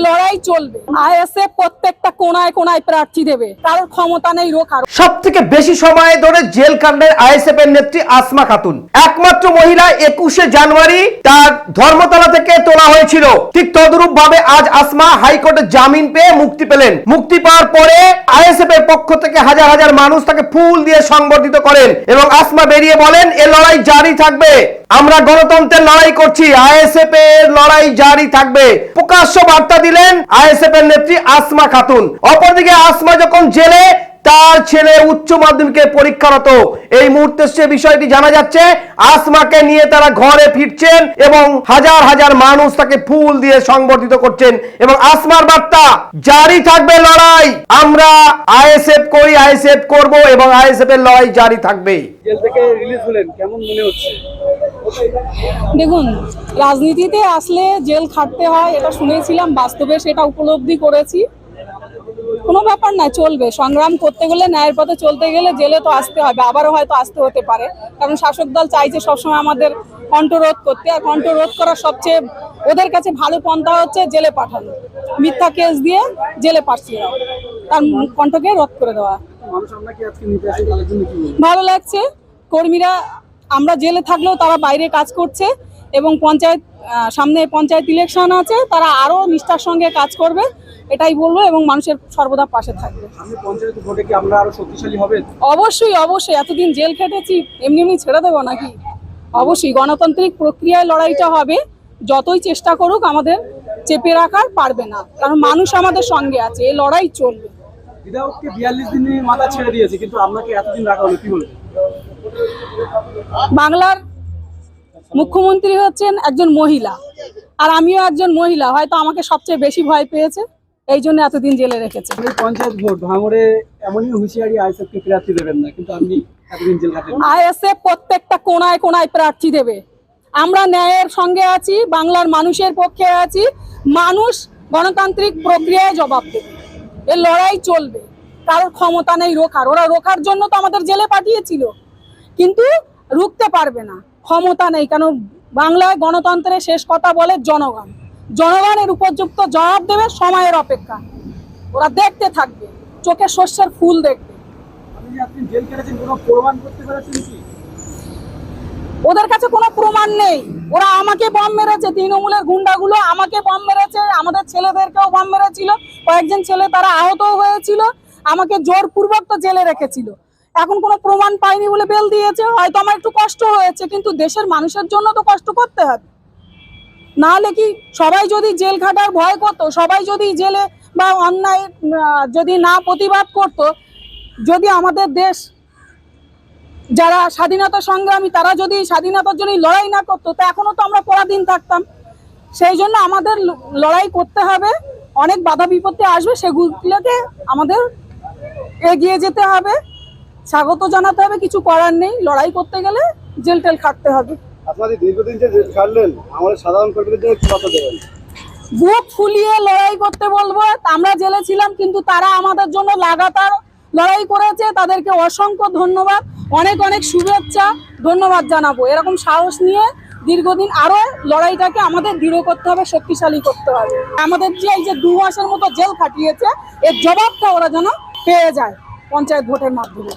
লড়াই চলবে। আইএসএফ প্রত্যেকটা কোনায় কোনায় প্রার্থী দেবে, কারোর ক্ষমতা নেই রোখার। সব থেকে বেশি সময় ধরে জেল কাণ্ডের আইএসএফ এর নেত্রী আসমা খাতুন, একমাত্র মহিলা। 21শে জানুয়ারি তার ধর্মতলা থেকে তোলা হয়েছিল। ঠিক তদ্রূপ ভাবে আজ আসমা হাইকোর্টে জামিন পেয়ে মুক্তি পেলেন। মুক্তি পাওয়ার পরে আইএসএফ এর পক্ষ থেকে হাজার হাজার মানুষ তাকে ফুল দিয়ে সংবর্ধিত করেন এবং আসমা বেরিয়ে বলেন, এ লড়াই জারি থাকবে। আমরা গণতন্ত্রের লড়াই করছি, আইএসএফ এর লড়াই জারি থাকবে। প্রকাশ্য বার্তা দিলেন আইএসএফ এর নেত্রী আসমা খাতুন। অপরদিকে আসমা যখন জেলে, তার ছেলে উচ্চ মাধ্যমিকের পরীক্ষারত। এই মুহূর্তে সে বিষয়টি জানা যাচ্ছে, আসমাকে নিয়ে তারা ঘরে ফিরছেন এবং হাজার হাজার মানুষ তাকে ফুল দিয়ে সংবর্ধিত করছেন এবং আসমার বার্তা, জারি থাকবে লড়াই। আমরা আইএসএফ করি, আইএসএফ করব এবং আইএসএফ এর লড়াই জারি থাকবে। জেল থেকে রিলিজ হলেন, কেমন মনে হচ্ছে? দেখুন, রাজনীতিতে আসলে জেল খাটতে হয়, এটা শুনেছিলাম, বাস্তবে সেটা উপলব্ধি করেছি। কোনো ব্যাপার না, চলবে। সংগ্রাম করতে গেলে, ন্যায়ের পথে চলতে গেলে জেলে তো আসতে হবে, আবারও হয়তো আসতে হতে পারে। কারণ শাসক দল চাইছে সবসময় আমাদের কণ্ঠরোধ করতে, আর কণ্ঠরোধ করার সবচেয়ে ওদের কাছে ভালো পন্থা হচ্ছে জেলে পাঠানো, মিথ্যা কেস দিয়ে জেলে পাঠিয়ে দেওয়া, তার কণ্ঠকে রোধ করে দেওয়া। ভালো লাগছে, কর্মীরা আমরা জেলে থাকলেও তারা বাইরে কাজ করছে এবং সামনে পঞ্চায়েত ইলেকশন আছে, তারা আরো নিষ্ঠার সঙ্গে কাজ করবে, এটাই বলবো, এবং মানুষের সর্বদা পাশে থাকবে। অবশ্যই অবশ্যই, এতদিন জেল খেটেছি, এমনি এমনি ছেড়ে দেবো নাকি? অবশ্যই গণতান্ত্রিক প্রক্রিয়ায় লড়াইটা হবে। যতই চেষ্টা করুক আমাদের চেপে রাখার পারবে না, কারণ মানুষ আমাদের সঙ্গে আছে, এই লড়াই চলবে। বিধায়ককে 42 দিনে মাথা ছেড়ে দিয়েছে, কিন্তু আপনাকে এতদিন রাখা হলো, কি বলবেন? বাংলার মুখ্যমন্ত্রী হচ্ছেন একজন মহিলা, আর আমিও একজন মহিলা, হয়তো আমাকে সবচেয়ে বেশি ভয় পেয়েছে, এই জন্য এতদিন জেলে রেখেছে। পঞ্চায়েত ভোট ভাঙড়ে এমনই হুঁশিয়ারি, আইএসএফকে প্রার্থী দেবেন না, কিন্তু আপনি এতদিন জেল কাটেন। আইএসএফ প্রত্যেকটা কোনায় কোনায় প্রার্থী দেবে। আমরা ন্যায়ের সঙ্গে আছি, বাংলার মানুষের পক্ষে আছি, মানুষ গণতান্ত্রিক প্রক্রিয়ায় জবাব দেবে, এর লড়াই চলবে। কারোর ক্ষমতা নেই রোখার, ওরা রোখার জন্য তো আমাদের জেলে পাঠিয়েছিল, কিন্তু রুখতে পারবে না, ক্ষমতা নেই। কারণ বাংলায় গণতন্ত্রের শেষ কথা বলে জনগণ, জনগণের উপযুক্ত জবাব দেবে, সময়ের অপেক্ষা। ওরা দেখতে থাকবে, চোখে শস্যের ফুল দেখবে। ওদের কাছে কোনো প্রমাণ নেই, ওরা আমাকে বম মেরেছে, তৃণমূলের গুন্ডাগুলো আমাকে বম মেরেছে, আমাদের ছেলেদেরকেও বম মেরেছিল, কয়েকজন ছেলে তারা আহতও হয়েছিল, আমাকে জোরপূর্বক তো জেলে রেখেছিল। এখন কোনো প্রমাণ পাইনি বলে বেল দিয়েছে, হয়তো আমার একটু কষ্ট হয়েছে, কিন্তু দেশের মানুষের জন্য তো কষ্ট করতে হবে, নাহলে কি সবাই যদি জেল খাটার ভয় করতো, সবাই যদি জেলে বা অন্যায় যদি না প্রতিবাদ করতো, যদি আমাদের দেশ যারা স্বাধীনতা সংগ্রামী তারা যদি স্বাধীনতার জন্য লড়াই না করতো, তা এখনো তো আমরা পরাধীন থাকতাম। সেই জন্য আমাদের লড়াই করতে হবে, অনেক বাধা বিপত্তি আসবে, সেগুলোকে আমাদের এগিয়ে যেতে হবে, স্বাগত জানাতে হবে, কিছু করার নেই। লড়াই করতে গেলে জেল টেল খাটতে হবে। আপনাদের দীর্ঘদিন যে জেল খাটলেন, আমাদের সাধারণ কর্মীদের জন্য কি কথা দেবেন? বুক ফুলিয়ে লড়াই করতে বলবো। আমরা জেলে ছিলাম, কিন্তু তারা আমাদের জন্য লাগাতার লড়াই করেছে, তাদেরকে অসংখ্য ধন্যবাদ, অনেক অনেক শুভেচ্ছা, ধন্যবাদ জানাবো। এরকম সাহস নিয়ে দীর্ঘদিন আরো লড়াইটাকে আমাদের দৃঢ় করতে হবে, শক্তিশালী করতে হবে। আমাদের যে এই যে 2 মাসের মতো জেল খাটিয়েছে, এর জবাবটা ওরা যেন পেয়ে যায় পঞ্চায়েত ভোটের মাধ্যমে।